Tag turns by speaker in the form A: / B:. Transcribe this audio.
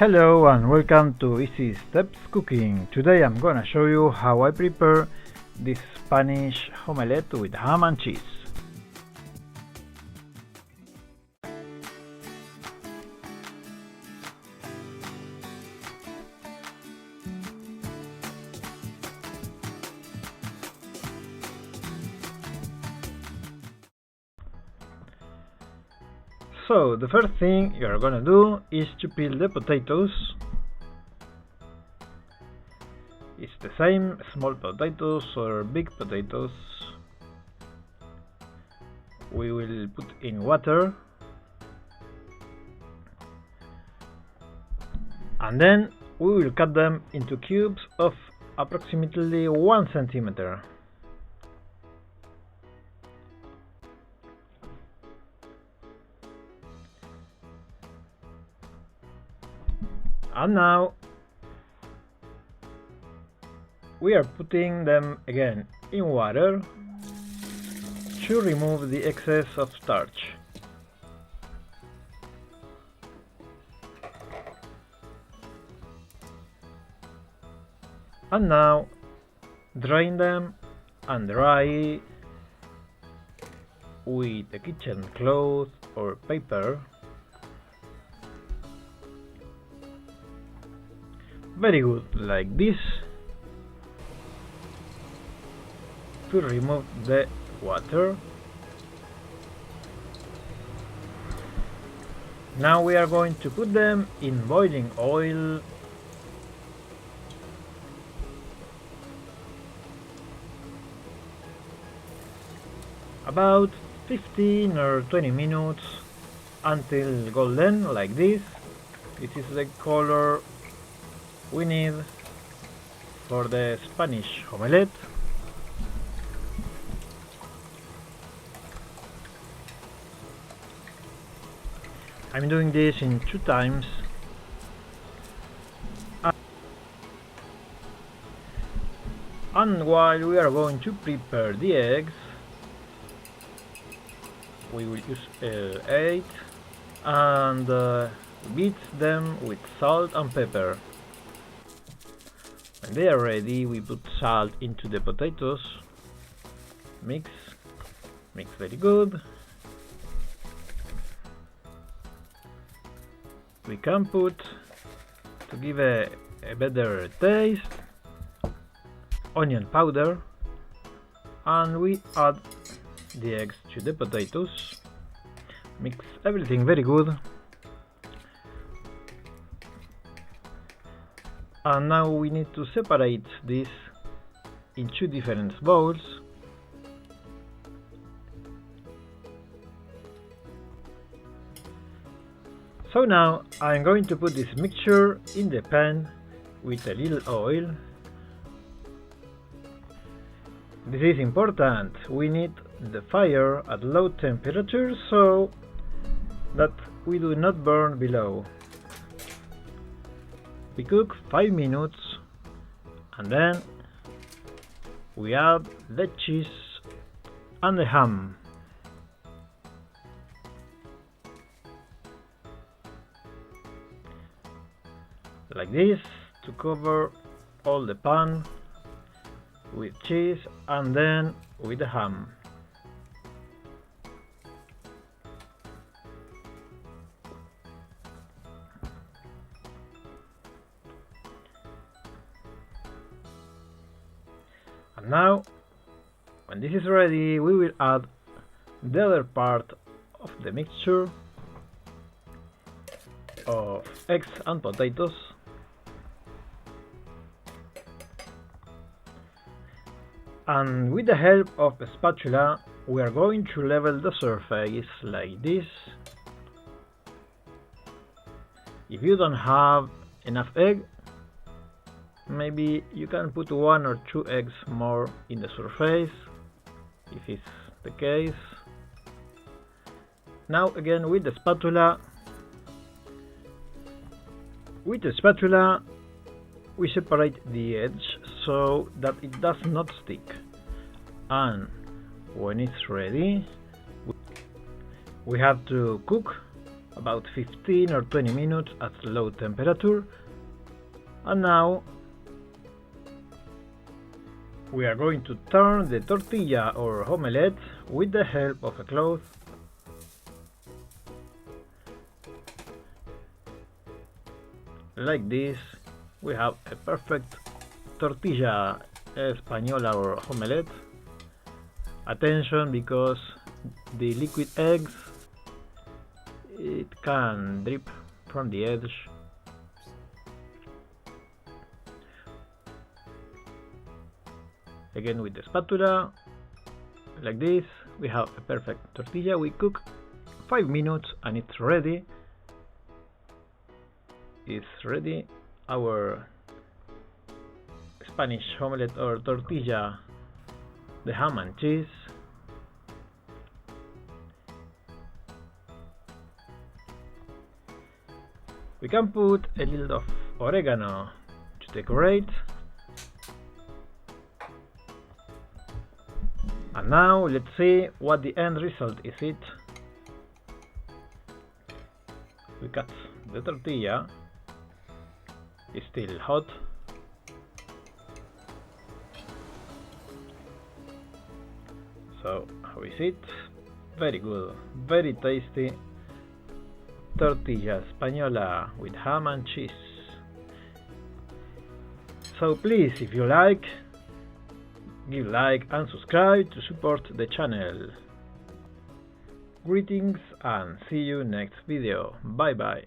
A: Hello and welcome to Easy Steps Cooking. Today I'm gonna show you how I prepare this Spanish omelette with ham and cheese. So the first thing you're gonna do is to peel the potatoes. It's the same, small potatoes or big potatoes. We will put in water and then we will cut them into cubes of approximately 1 centimeter. And now we are putting them again in water to remove the excess of starch. And now drain them and dry with a kitchen cloth or paper. Very good, like this, to remove the water. Now we are going to put them in boiling oil. About 15 or 20 minutes until golden, like this. This is the color we need for the Spanish omelette. I'm doing this in 2 times. And while we are going to prepare the eggs, we will use 8 and beat them with salt and pepper. When they are ready, we put salt into the potatoes, mix very good. We can put, to give a better taste, onion powder, and we add the eggs to the potatoes, mix everything very good. And now we need to separate this in 2 different bowls. So now I'm going to put this mixture in the pan with a little oil. This is important. We need the fire at low temperature so that we do not burn below. We cook 5 minutes and then we add the cheese and the ham. Like this, to cover all the pan with cheese and then with the ham. And now, when this is ready, we will add the other part of the mixture of eggs and potatoes. And with the help of a spatula, we are going to level the surface like this. If you don't have enough egg, maybe you can put 1 or 2 eggs more in the surface, if it's the case. Now again with the spatula. With the spatula we separate the edge so that it does not stick. And when it's ready, we have to cook about 15 or 20 minutes at low temperature. And now we are going to turn the tortilla or omelette with the help of a cloth. Like this, we have a perfect tortilla española or omelette. Attention, because the liquid eggs, it can drip from the edge. Again with the spatula, like this, we have a perfect tortilla. We cook 5 minutes and it's ready. It's ready, our Spanish omelette or tortilla, the ham and cheese. We can put a little of oregano to decorate. And now let's see what the end result is. We cut the tortilla. It's still hot. So how is it? Very good, very tasty tortilla española with ham and cheese. So please, if you like, give like and subscribe to support the channel. Greetings and see you next video. Bye bye.